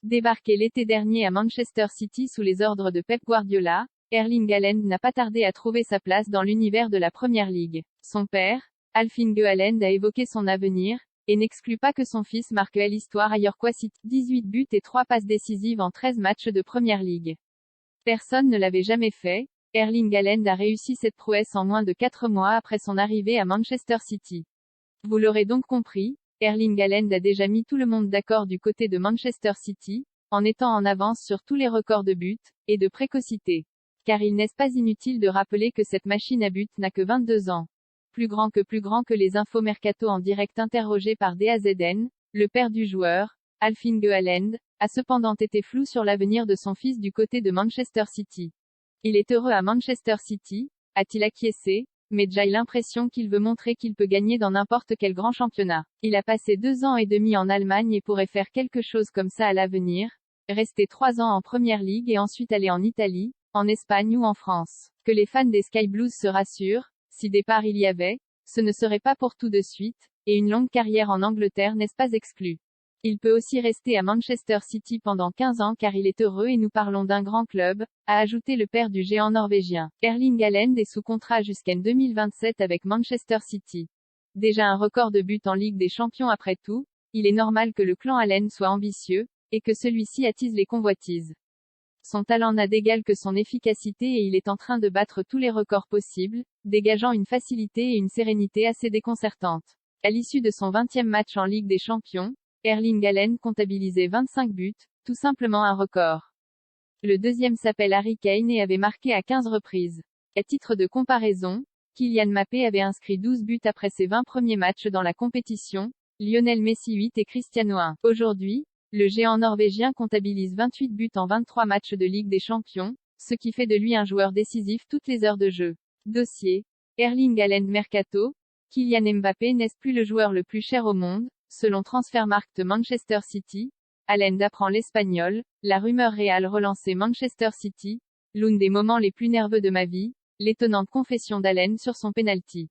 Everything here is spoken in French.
Débarqué l'été dernier à Manchester City sous les ordres de Pep Guardiola, Erling Haaland n'a pas tardé à trouver sa place dans l'univers de la Premier League. Son père, Alf-Inge Haaland a évoqué son avenir, et n'exclut pas que son fils marque l'histoire à York City, 18 buts et 3 passes décisives en 13 matchs de Premier League. Personne ne l'avait jamais fait, Erling Haaland a réussi cette prouesse en moins de 4 mois après son arrivée à Manchester City. Vous l'aurez donc compris, Erling Haaland a déjà mis tout le monde d'accord du côté de Manchester City, en étant en avance sur tous les records de buts, et de précocité. Car il n'est pas inutile de rappeler que cette machine à but n'a que 22 ans. Plus grand que les infos mercato en direct interrogé par DAZN, le père du joueur, Alf-Inge Haaland, a cependant été flou sur l'avenir de son fils du côté de Manchester City. Il est heureux à Manchester City, a-t-il acquiescé, mais j'ai l'impression qu'il veut montrer qu'il peut gagner dans n'importe quel grand championnat. Il a passé 2 ans et demi en Allemagne et pourrait faire quelque chose comme ça à l'avenir, rester 3 ans en Premier League et ensuite aller en Italie, en Espagne ou en France. Que les fans des Sky Blues se rassurent, si départ il y avait, ce ne serait pas pour tout de suite, et une longue carrière en Angleterre n'est pas exclue. Il peut aussi rester à Manchester City pendant 15 ans car il est heureux et nous parlons d'un grand club, a ajouté le père du géant norvégien. Erling Haaland est sous contrat jusqu'en 2027 avec Manchester City. Déjà un record de buts en Ligue des Champions après tout, il est normal que le clan Haaland soit ambitieux, et que celui-ci attise les convoitises. Son talent n'a d'égal que son efficacité et il est en train de battre tous les records possibles, dégageant une facilité et une sérénité assez déconcertantes. À l'issue de son 20e match en Ligue des Champions, Erling Haaland comptabilisait 25 buts, tout simplement un record. Le deuxième s'appelle Harry Kane et avait marqué à 15 reprises. À titre de comparaison, Kylian Mbappé avait inscrit 12 buts après ses 20 premiers matchs dans la compétition, Lionel Messi 8 et Cristiano 1. Aujourd'hui, le géant norvégien comptabilise 28 buts en 23 matchs de Ligue des Champions, ce qui fait de lui un joueur décisif toutes les heures de jeu. Dossier. Erling Haaland Mercato. Kylian Mbappé n'est plus le joueur le plus cher au monde, selon Transfermarkt Manchester City. Haaland apprend l'espagnol, la rumeur Real relancée Manchester City. L'un des moments les plus nerveux de ma vie, l'étonnante confession d'Haaland sur son penalty.